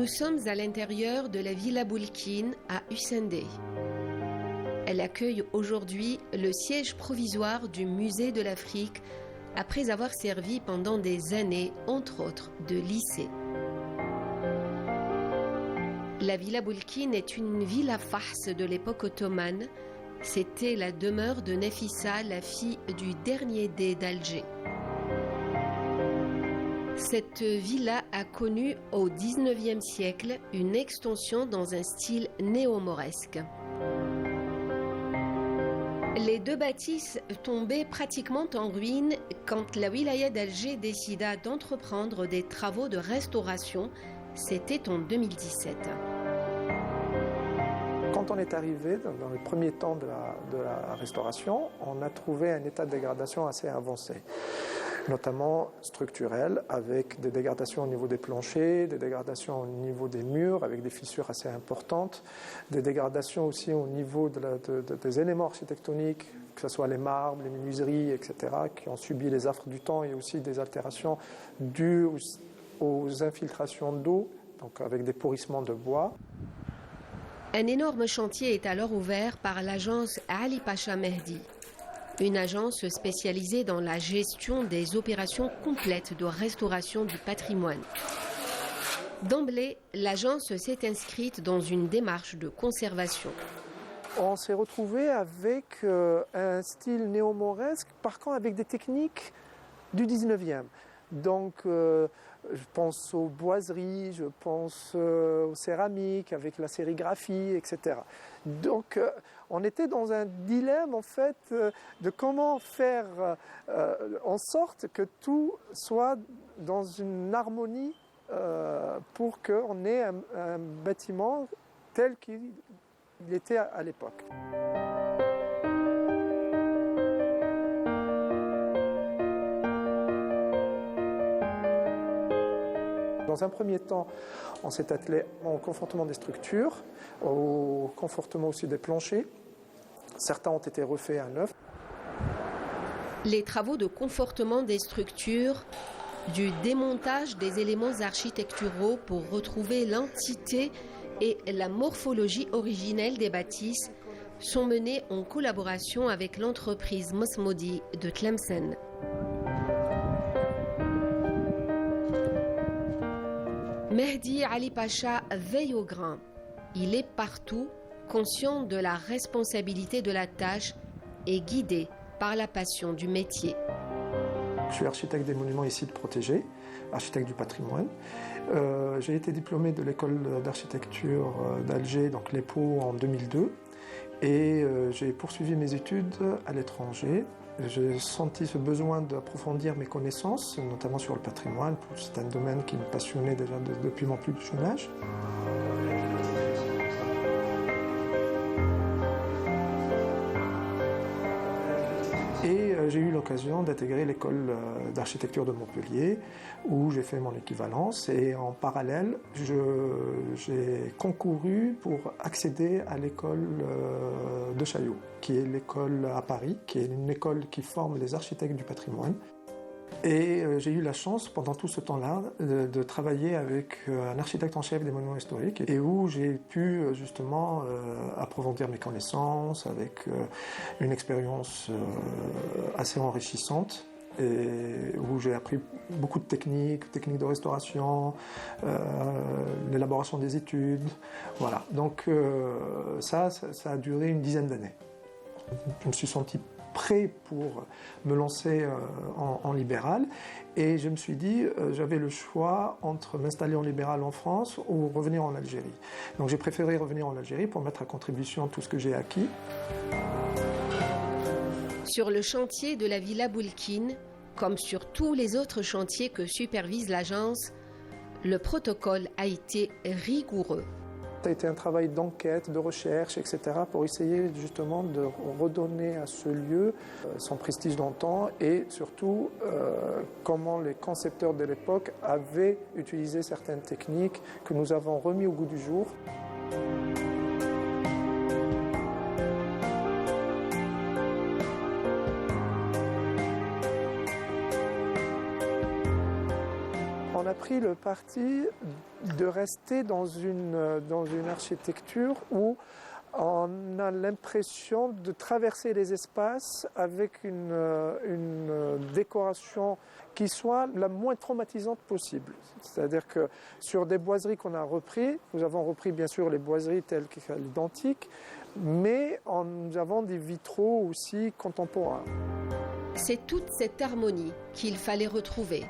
Nous sommes à l'intérieur de la Villa Boulkine à Hussein-Dey. Elle accueille aujourd'hui le siège provisoire du Musée de l'Afrique après avoir servi pendant des années, entre autres, de lycée. La Villa Boulkine est une villa farce de l'époque ottomane. C'était la demeure de Nafissa, la fille du dernier dey d'Alger. Cette villa a connu au XIXe siècle une extension dans un style néo-mauresque. Les deux bâtisses tombaient pratiquement en ruine quand la wilaya d'Alger décida d'entreprendre des travaux de restauration. C'était en 2017. Quand on est arrivé dans les premiers temps de la restauration, on a trouvé un état de dégradation assez avancé, notamment structurel, avec des dégradations au niveau des planchers, des dégradations au niveau des murs, avec des fissures assez importantes, des dégradations aussi au niveau des éléments architectoniques, que ce soit les marbres, les menuiseries, etc., qui ont subi les affres du temps, et aussi des altérations dues aux infiltrations d'eau, donc avec des pourrissements de bois. Un énorme chantier est alors ouvert par l'agence Ali Pacha Mehdi, une agence spécialisée dans la gestion des opérations complètes de restauration du patrimoine. D'emblée, l'agence s'est inscrite dans une démarche de conservation. On s'est retrouvé avec un style néo-mauresque, par contre avec des techniques du 19e. Donc, je pense aux boiseries, je pense aux céramiques avec la sérigraphie, etc. Donc, on était dans un dilemme en fait de comment faire en sorte que tout soit dans une harmonie pour qu'on ait un bâtiment tel qu'il était à l'époque. Dans un premier temps, on s'est attelé au confortement des structures, au confortement aussi des planchers. Certains ont été refaits à neuf. Les travaux de confortement des structures, du démontage des éléments architecturaux pour retrouver l'entité et la morphologie originelle des bâtisses sont menés en collaboration avec l'entreprise Mosmodi de Tlemcen. Mehdi Ali Pacha veille au grain. Il est partout, conscient de la responsabilité de la tâche et guidé par la passion du métier. Je suis architecte des monuments et sites protégés, architecte du patrimoine. J'ai été diplômé de l'école d'architecture d'Alger, donc l'EPO, en 2002. Et j'ai poursuivi mes études à l'étranger. J'ai senti ce besoin d'approfondir mes connaissances, notamment sur le patrimoine. C'est un domaine qui me passionnait déjà depuis mon plus jeune âge. Et j'ai eu l'occasion d'intégrer l'école d'architecture de Montpellier, où j'ai fait mon équivalence. Et en parallèle, j'ai concouru pour accéder à l'école de Chaillot, qui est l'école à Paris, qui est une école qui forme les architectes du patrimoine. Et j'ai eu la chance, pendant tout ce temps-là, de travailler avec un architecte en chef des monuments historiques, et où j'ai pu justement approfondir mes connaissances avec une expérience assez enrichissante, et où j'ai appris beaucoup de techniques de restauration, l'élaboration des études. Voilà. Donc ça a duré une dizaine d'années. Je me suis senti prêt pour me lancer en libéral, et je me suis dit j'avais le choix entre m'installer en libéral en France ou revenir en Algérie. Donc j'ai préféré revenir en Algérie pour mettre à contribution tout ce que j'ai acquis. Sur le chantier de la Villa Boulkine, comme sur tous les autres chantiers que supervise l'agence, le protocole a été rigoureux. Ça a été un travail d'enquête, de recherche, etc. pour essayer justement de redonner à ce lieu son prestige d'antan, et surtout comment les concepteurs de l'époque avaient utilisé certaines techniques que nous avons remis au goût du jour. on a pris le parti de rester dans une architecture où on a l'impression de traverser les espaces avec une décoration qui soit la moins traumatisante possible. C'est-à-dire que sur des boiseries qu'on a repris, nous avons repris bien sûr les boiseries telles qu'elles identiques, mais nous avons des vitraux aussi contemporains. C'est toute cette harmonie qu'il fallait retrouver.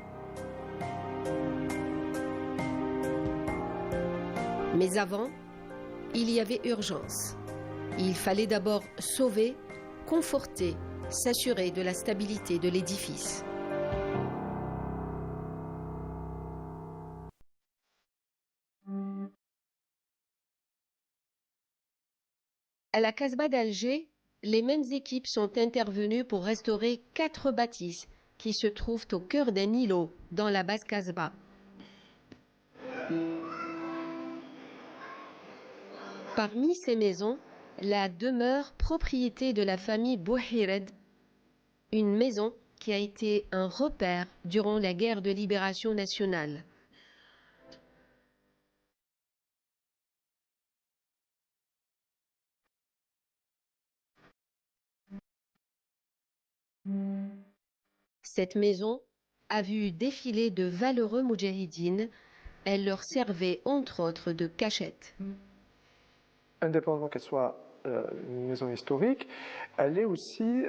Mais avant, il y avait urgence. Il fallait d'abord sauver, conforter, s'assurer de la stabilité de l'édifice. À la Casbah d'Alger, les mêmes équipes sont intervenues pour restaurer 4 bâtisses qui se trouvent au cœur d'un îlot dans la basse Casbah. Parmi ces maisons, la demeure propriété de la famille Bouhired, une maison qui a été un repère durant la guerre de libération nationale. Cette maison a vu défiler de valeureux moudjahidines. Elle leur servait entre autres de cachette. Indépendamment qu'elle soit une maison historique, elle est aussi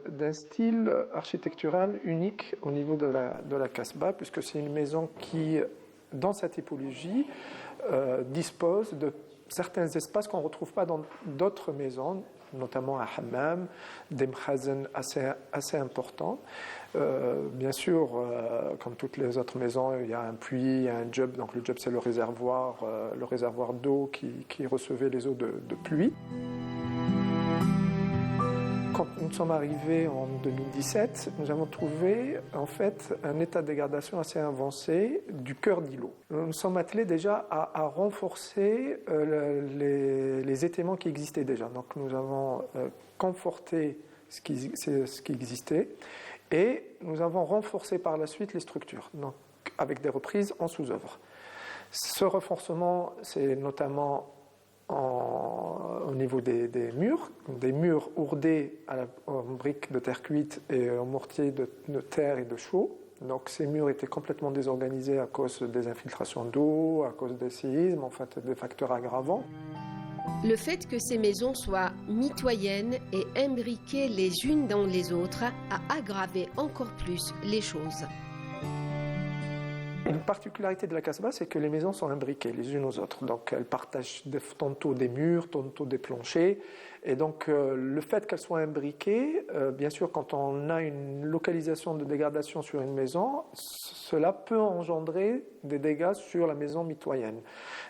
d'un style architectural unique au niveau de la Casbah, puisque c'est une maison qui, dans sa typologie, dispose de certains espaces qu'on ne retrouve pas dans d'autres maisons, notamment un hammam, des mkhazen assez importants. Bien sûr, comme toutes les autres maisons, il y a un puits, il y a un djeb. Donc le djeb, c'est le réservoir d'eau qui recevait les eaux de pluie. Quand nous sommes arrivés en 2017, nous avons trouvé en fait un état de dégradation assez avancé du cœur d'îlot. Nous nous sommes attelés déjà à renforcer les éléments qui existaient déjà. Donc nous avons conforté ce qui existait et nous avons renforcé par la suite les structures, donc avec des reprises en sous-œuvre. Ce renforcement, c'est notamment au niveau des murs ourdés en briques de terre cuite et en mortier de terre et de chaux. Donc ces murs étaient complètement désorganisés à cause des infiltrations d'eau, à cause des séismes, en fait des facteurs aggravants. Le fait que ces maisons soient mitoyennes et imbriquées les unes dans les autres a aggravé encore plus les choses. Une particularité de la Casbah, c'est que les maisons sont imbriquées les unes aux autres. Donc elles partagent tantôt des murs, tantôt des planchers. Et donc le fait qu'elles soient imbriquées, bien sûr, quand on a une localisation de dégradation sur une maison, cela peut engendrer des dégâts sur la maison mitoyenne.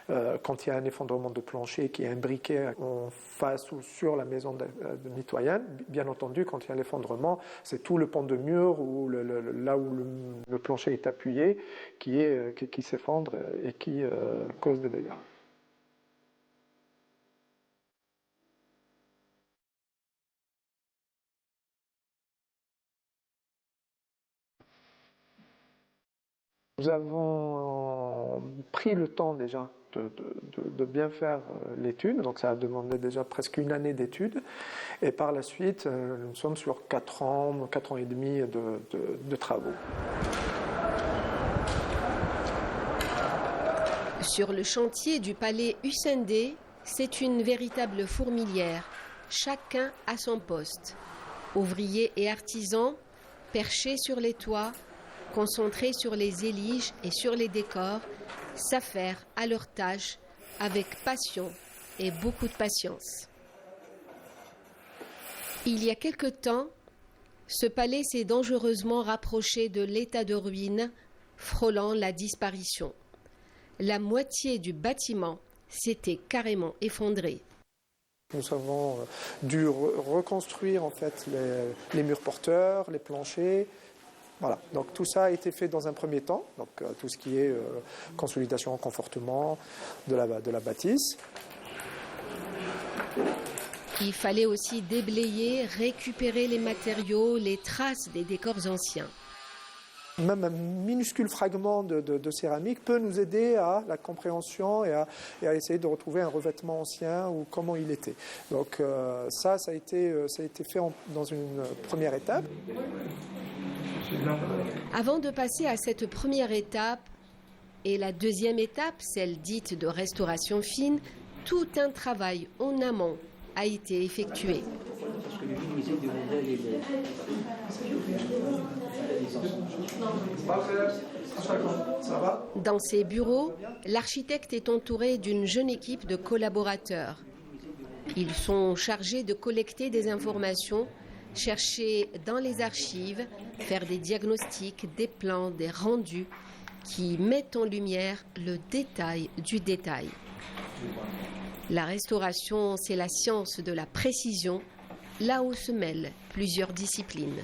Quand il y a un effondrement de plancher qui est imbriqué en face ou sur la maison de mitoyenne, bien entendu, quand il y a l'effondrement, c'est tout le pan de mur ou là où le plancher est appuyé qui s'effondre et qui cause des dégâts. Nous avons pris le temps déjà de bien faire l'étude, donc ça a demandé déjà presque une année d'études, et par la suite, nous sommes sur 4 ans et demi de travaux. Sur le chantier du palais Hussein D, c'est une véritable fourmilière, chacun à son poste. Ouvriers et artisans, perchés sur les toits, concentrés sur les éliges et sur les décors, s'affairent à leur tâche avec passion et beaucoup de patience. Il y a quelque temps, ce palais s'est dangereusement rapproché de l'état de ruine, frôlant la disparition. La moitié du bâtiment s'était carrément effondrée. Nous avons dû reconstruire en fait les murs porteurs, les planchers. Voilà. Donc tout ça a été fait dans un premier temps, donc tout ce qui est consolidation, confortement de la bâtisse. Il fallait aussi déblayer, récupérer les matériaux, les traces des décors anciens. Même un minuscule fragment de céramique peut nous aider à la compréhension et à essayer de retrouver un revêtement ancien ou comment il était. Donc ça a été fait dans une première étape. Avant de passer à cette première étape et la deuxième étape, celle dite de restauration fine, tout un travail en amont a été effectué. Dans ses bureaux, l'architecte est entouré d'une jeune équipe de collaborateurs. Ils sont chargés de collecter des informations, chercher dans les archives, faire des diagnostics, des plans, des rendus qui mettent en lumière le détail du détail. La restauration, c'est la science de la précision, là où se mêlent plusieurs disciplines.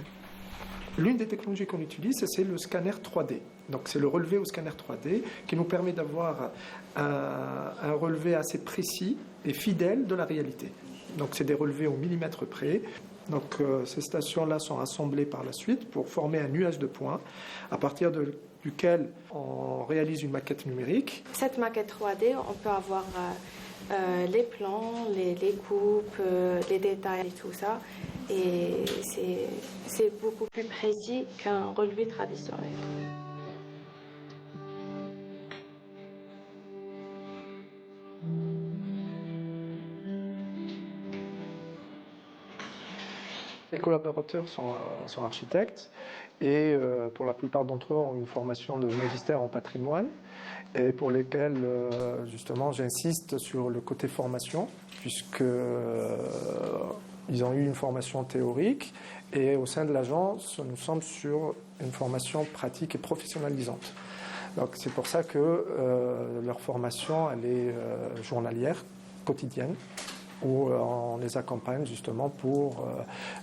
L'une des technologies qu'on utilise, c'est le scanner 3D. Donc c'est le relevé au scanner 3D qui nous permet d'avoir un relevé assez précis et fidèle de la réalité. Donc c'est des relevés au millimètre près. Donc ces stations-là sont assemblées par la suite pour former un nuage de points à partir duquel on réalise une maquette numérique. Cette maquette 3D, on peut avoir les plans, les coupes, les détails et tout ça. Et c'est beaucoup plus précis qu'un relevé traditionnel. Les collaborateurs sont architectes et pour la plupart d'entre eux ont une formation de magistère en patrimoine et pour lesquels justement j'insiste sur le côté formation puisque ils ont eu une formation théorique et au sein de l'agence nous sommes sur une formation pratique et professionnalisante. Donc c'est pour ça que leur formation elle est journalière, quotidienne, où on les accompagne justement pour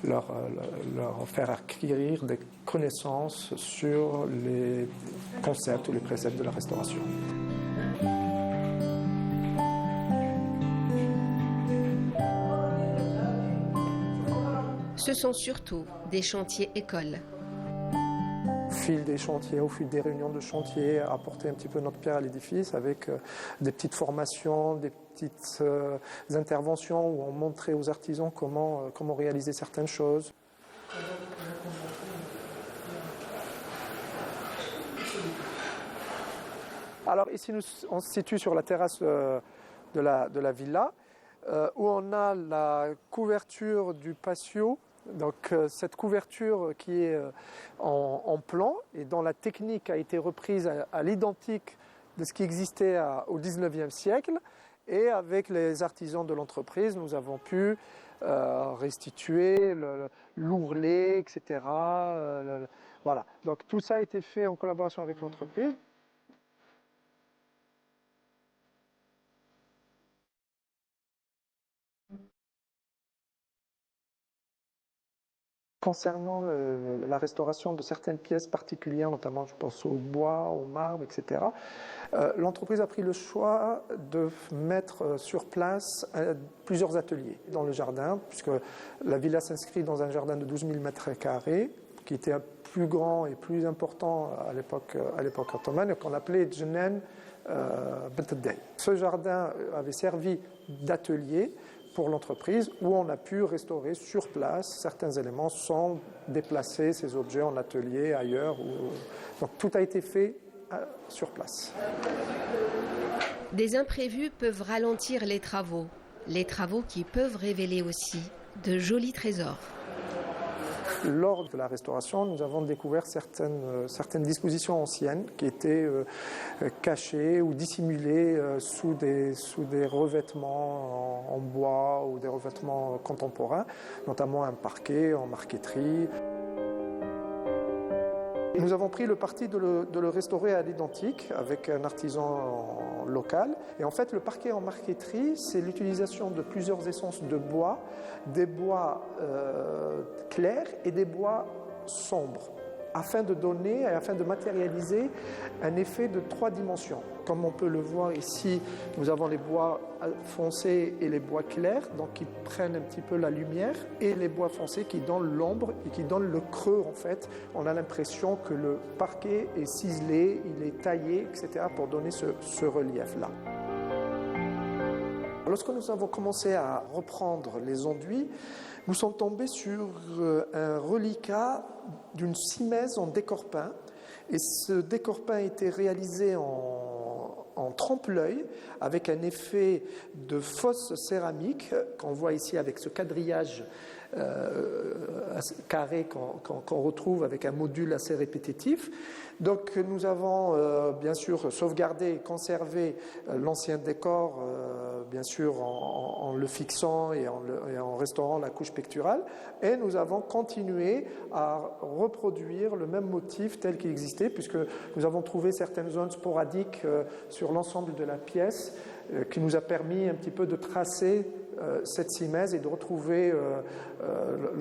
leur faire acquérir des connaissances sur les concepts ou les préceptes de la restauration. Ce sont surtout des chantiers écoles. Au fil des chantiers, au fil des réunions de chantier, apporter un petit peu notre pierre à l'édifice avec des petites formations, des petites interventions où on montrait aux artisans comment réaliser certaines choses. Alors ici, on se situe sur la terrasse de la villa où on a la couverture du patio. Donc cette couverture qui est en plan et dont la technique a été reprise à l'identique de ce qui existait au XIXe siècle. Et avec les artisans de l'entreprise, nous avons pu restituer l'ourlet, etc. Voilà. Donc tout ça a été fait en collaboration avec l'entreprise. Concernant la restauration de certaines pièces particulières, notamment je pense au bois, au marbre, etc., l'entreprise a pris le choix de mettre sur place plusieurs ateliers dans le jardin, puisque la villa s'inscrit dans un jardin de 12 000 m², qui était plus grand et plus important à l'époque ottomane, qu'on appelait Djenen Bentedey. Ce jardin avait servi d'atelier pour l'entreprise où on a pu restaurer sur place certains éléments sans déplacer ces objets en atelier ailleurs. Donc tout a été fait sur place. Des imprévus peuvent ralentir les travaux qui peuvent révéler aussi de jolis trésors. Lors de la restauration, nous avons découvert certaines dispositions anciennes qui étaient cachées ou dissimulées sous des revêtements en bois ou des revêtements contemporains, notamment un parquet en marqueterie. Nous avons pris le parti de le restaurer à l'identique avec un artisan local. Et en fait, le parquet en marqueterie, c'est l'utilisation de plusieurs essences de bois, des bois clairs et des bois sombres, afin de donner et afin de matérialiser un effet de 3 dimensions. Comme on peut le voir ici, nous avons les bois foncés et les bois clairs, donc qui prennent un petit peu la lumière, et les bois foncés qui donnent l'ombre et qui donnent le creux en fait. On a l'impression que le parquet est ciselé, il est taillé, etc. pour donner ce relief-là. Lorsque nous avons commencé à reprendre les enduits, nous sommes tombés sur un reliquat d'une simèse en décor peint. Et ce décor peint a été réalisé en trompe-l'œil avec un effet de fausse céramique qu'on voit ici avec ce quadrillage carré qu'on retrouve avec un module assez répétitif. Donc nous avons bien sûr sauvegardé et conservé l'ancien décor, bien sûr en le fixant et en restaurant la couche pectorale, et nous avons continué à reproduire le même motif tel qu'il existait, puisque nous avons trouvé certaines zones sporadiques sur l'ensemble de la pièce qui nous a permis un petit peu de tracer cette simèse et de retrouver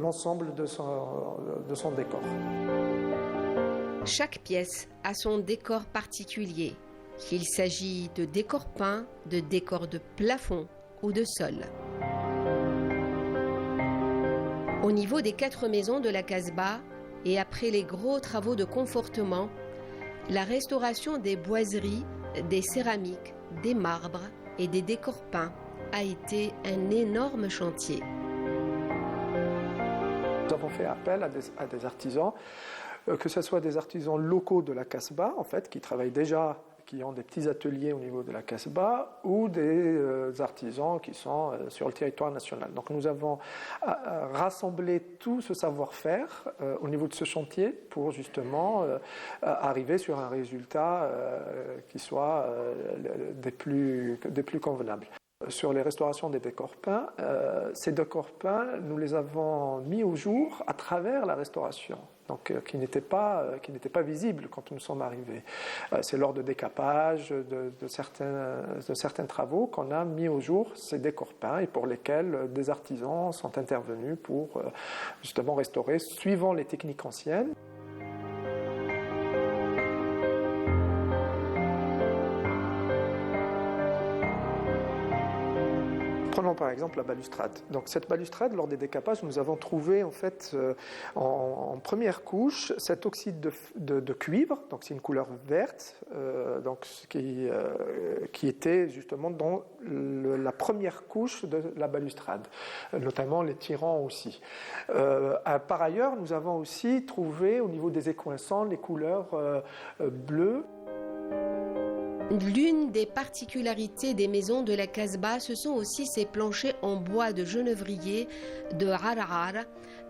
l'ensemble de son décor. Chaque pièce a son décor particulier, qu'il s'agit de décor peint, de décor de plafond ou de sol. Au niveau des 4 maisons de la Casbah, et après les gros travaux de confortement, la restauration des boiseries, des céramiques, des marbres et des décors peints a été un énorme chantier. Nous avons fait appel à des artisans, que ce soit des artisans locaux de la Casbah, en fait, qui travaillent déjà, qui ont des petits ateliers au niveau de la Casbah, ou des artisans qui sont sur le territoire national. Donc nous avons rassemblé tout ce savoir-faire au niveau de ce chantier pour justement arriver sur un résultat qui soit des plus convenables. Sur les restaurations des décors peints, ces décors peints, nous les avons mis au jour à travers la restauration, donc qui n'étaient pas visibles quand nous sommes arrivés. C'est lors de décapage, de certains travaux qu'on a mis au jour ces décors peints et pour lesquels des artisans sont intervenus pour justement restaurer suivant les techniques anciennes. Prenons par exemple la balustrade. Donc cette balustrade, lors des décapages, nous avons trouvé en fait en première couche cet oxyde de cuivre, donc c'est une couleur verte, donc qui était justement dans la première couche de la balustrade, notamment les tirants aussi. Par ailleurs, nous avons aussi trouvé au niveau des écoinçants les couleurs bleues. L'une des particularités des maisons de la Casbah, ce sont aussi ces planchers en bois de genevrier de Arar,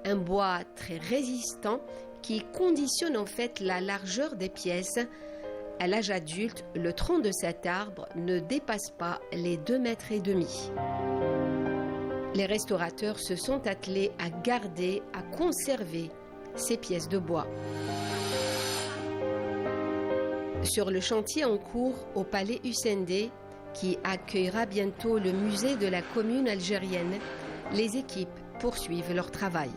un bois très résistant qui conditionne en fait la largeur des pièces. À l'âge adulte, le tronc de cet arbre ne dépasse pas les 2,5 mètres. Les restaurateurs se sont attelés à garder, à conserver ces pièces de bois. Sur le chantier en cours au Palais Hussein-D, qui accueillera bientôt le musée de la commune algérienne, les équipes poursuivent leur travail.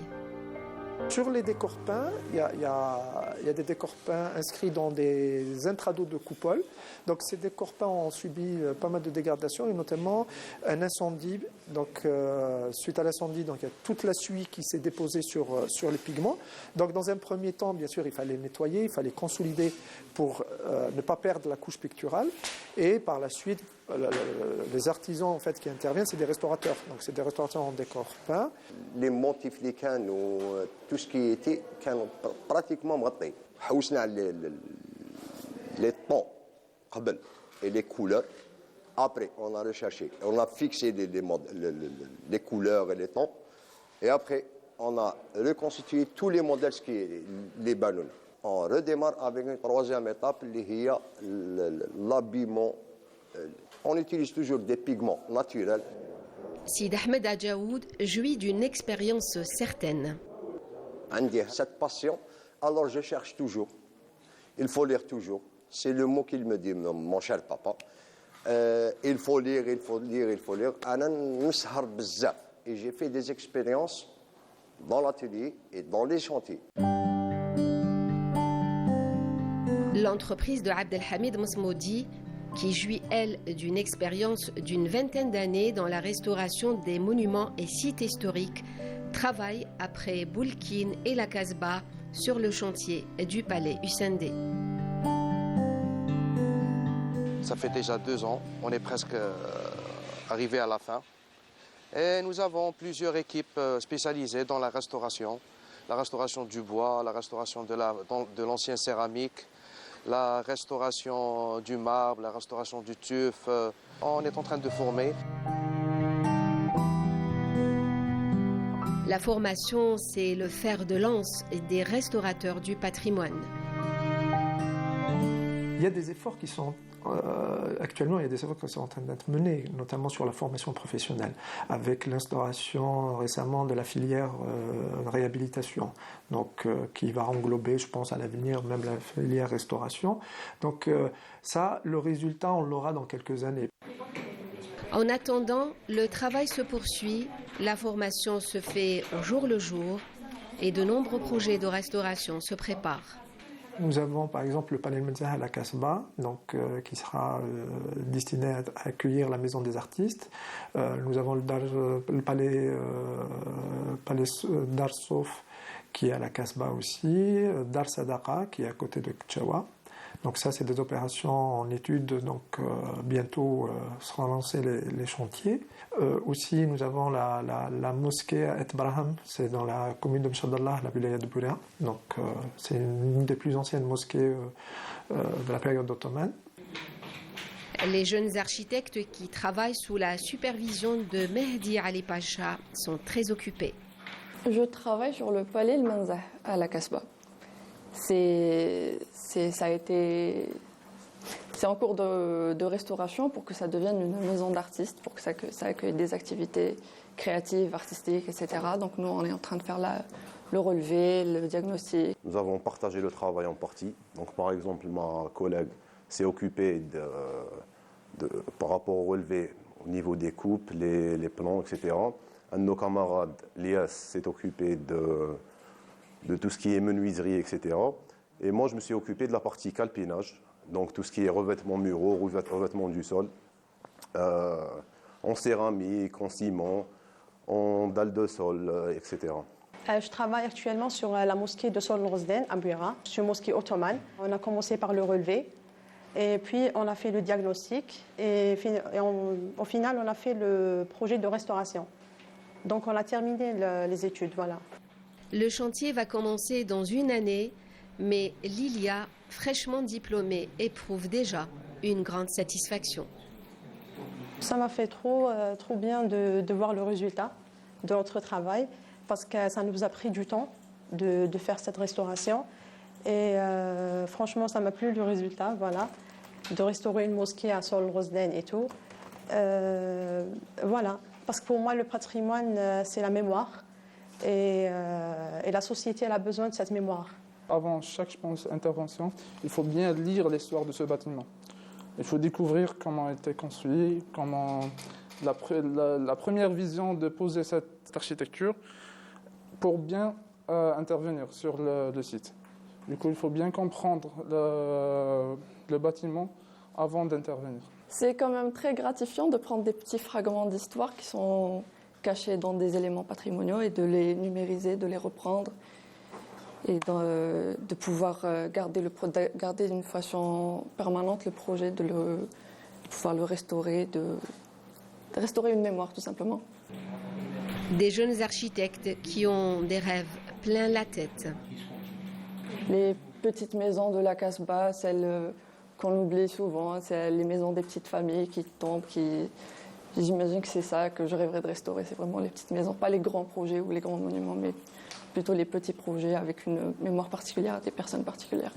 Sur les décors peints, il y a des décors peints inscrits dans des intrados de coupole. Donc ces décors peints ont subi pas mal de dégradations et notamment un incendie. Donc suite à l'incendie, donc il y a toute la suie qui s'est déposée sur les pigments. Donc dans un premier temps, bien sûr, il fallait nettoyer, il fallait consolider pour ne pas perdre la couche picturale. Et par la suite, les artisans en fait qui interviennent, c'est des restaurateurs. Donc c'est des restaurateurs en décor peint. Les motifs les canaux, tout ce qui était pratiquement مغطي. حوسنا les tons et les couleurs. Après, on a recherché, on a fixé les couleurs et les tons. Et après, on a reconstitué tous les modèles, ce qui est les ballons. On redémarre avec une troisième étape, qui est l'habillement. On utilise toujours des pigments naturels. Sid Ahmed Adjaoud jouit d'une expérience certaine. J'ai cette passion, alors je cherche toujours. Il faut lire toujours. C'est le mot qu'il me dit, mon cher papa. Il faut lire, il faut lire, il faut lire. Et j'ai fait des expériences dans l'atelier et dans les chantiers. L'entreprise de Abdelhamid Msmoudi, qui jouit, elle, d'une expérience d'une vingtaine d'années dans la restauration des monuments et sites historiques, travaille après Boulkine et la Casbah sur le chantier du palais Hussein-D. Ça fait déjà 2 ans, on est presque arrivé à la fin. Et nous avons plusieurs équipes spécialisées dans la restauration du bois, la restauration de l'ancien céramique, la restauration du marbre, la restauration du tuf. On est en train de former. La formation, c'est le fer de lance des restaurateurs du patrimoine. Il y a des efforts qui sont actuellement, il y a des efforts qui sont en train d'être menés, notamment sur la formation professionnelle, avec l'instauration récemment de la filière réhabilitation, donc qui va englober, je pense, à l'avenir même la filière restauration. Donc ça, le résultat, on l'aura dans quelques années. En attendant, le travail se poursuit, la formation se fait au jour le jour et de nombreux projets de restauration se préparent. Nous avons par exemple le palais Medzah à la Casbah, donc, qui sera destiné à accueillir la maison des artistes. Nous avons le palais Dar Sof qui est à la Casbah aussi, Dar Sadaqa qui est à côté de Kchawa. Donc ça, c'est des opérations en étude, donc bientôt seront lancés les chantiers. Aussi, nous avons la mosquée à Et Braham, c'est dans la commune de Mchadallah, la wilaya de Burea. Donc c'est une des plus anciennes mosquées de la période ottomane. Les jeunes architectes qui travaillent sous la supervision de Mehdi Ali Pacha sont très occupés. Je travaille sur le palais El Menzah à la Casbah. C'est en cours de restauration pour que ça devienne une maison d'artistes, pour que ça accueille des activités créatives, artistiques, etc. Donc nous, on est en train de faire le relevé, le diagnostic. Nous avons partagé le travail en partie. Donc par exemple, ma collègue s'est occupée par rapport au relevé au niveau des coupes, les plans, etc. Un de nos camarades, Lias, s'est occupé de tout ce qui est menuiserie, etc. Et moi, je me suis occupé de la partie calpinage, donc tout ce qui est revêtement muraux, revêtement du sol, en céramique, en ciment, en dalle de sol, etc. Je travaille actuellement sur la mosquée de Sol Rosden à Buera. C'est une mosquée ottomane. On a commencé par le relevé, et puis on a fait le diagnostic, et au final, on a fait le projet de restauration. Donc on a terminé les études, voilà. Le chantier va commencer dans une année, mais Lilia, fraîchement diplômée, éprouve déjà une grande satisfaction. Ça m'a fait trop bien de voir le résultat de notre travail, parce que ça nous a pris du temps de faire cette restauration. Et franchement, ça m'a plu le résultat, voilà, de restaurer une mosquée à Sol Rosden et tout. Voilà, parce que pour moi, le patrimoine, c'est la mémoire. Et la société, elle a besoin de cette mémoire. Avant chaque, je pense, intervention, il faut bien lire l'histoire de ce bâtiment. Il faut découvrir comment a été construit, comment la première vision de poser cette architecture pour bien intervenir sur le site. Du coup, il faut bien comprendre le bâtiment avant d'intervenir. C'est quand même très gratifiant de prendre des petits fragments d'histoire qui sont cachés dans des éléments patrimoniaux et de les numériser, de les reprendre et de pouvoir garder d'une façon permanente le projet, de pouvoir le restaurer, de restaurer une mémoire tout simplement. Des jeunes architectes qui ont des rêves plein la tête. Les petites maisons de la Casbah, celles qu'on oublie souvent, c'est les maisons des petites familles qui tombent, j'imagine que c'est ça que je rêverais de restaurer, c'est vraiment les petites maisons, pas les grands projets ou les grands monuments, mais plutôt les petits projets avec une mémoire particulière, des personnes particulières.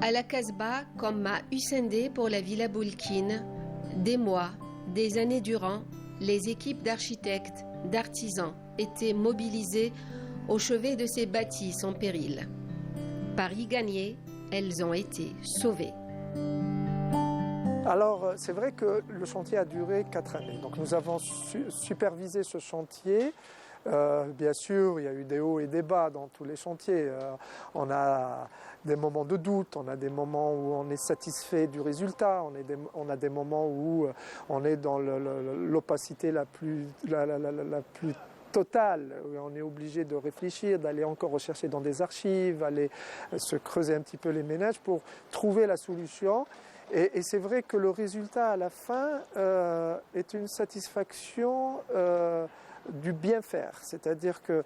À la Casbah, comme à Hussein-D pour la Villa Boulkine, des mois, des années durant, les équipes d'architectes, d'artisans étaient mobilisées au chevet de ces bâtisses en péril. Paris gagné, elles ont été sauvées. Alors, c'est vrai que le chantier a duré 4 années. Donc, nous avons supervisé ce chantier. Bien sûr, il y a eu des hauts et des bas dans tous les chantiers. On a des moments de doute, on a des moments où on est satisfait du résultat, on a des moments où on est dans l'opacité la plus totale, où on est obligé de réfléchir, d'aller encore rechercher dans des archives, aller se creuser un petit peu les méninges pour trouver la solution. Et c'est vrai que le résultat à la fin est une satisfaction du bien faire. C'est-à-dire que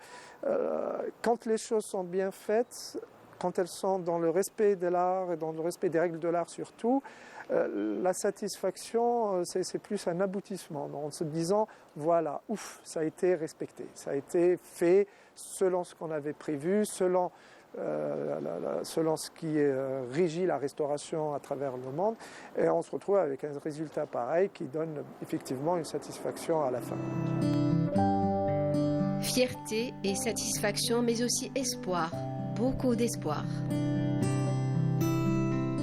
quand les choses sont bien faites, quand elles sont dans le respect de l'art et dans le respect des règles de l'art surtout, la satisfaction, c'est plus un aboutissement. En se disant, voilà, ouf, ça a été respecté, ça a été fait selon ce qu'on avait prévu, selon ce qui régit la restauration à travers le monde, et on se retrouve avec un résultat pareil qui donne effectivement une satisfaction à la fin. Fierté et satisfaction, mais aussi espoir, beaucoup d'espoir.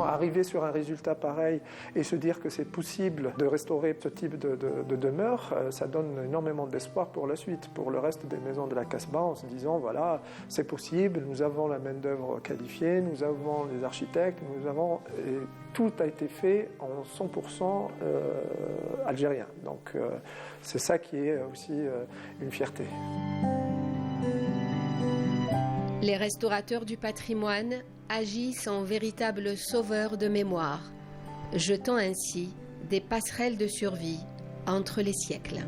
Arriver sur un résultat pareil et se dire que c'est possible de restaurer ce type de demeure, ça donne énormément d'espoir pour la suite, pour le reste des maisons de la Casbah, en se disant voilà, c'est possible, nous avons la main-d'œuvre qualifiée, nous avons les architectes, et tout a été fait en 100% algérien. Donc c'est ça qui est aussi une fierté. Les restaurateurs du patrimoine agissent en véritables sauveurs de mémoire, jetant ainsi des passerelles de survie entre les siècles.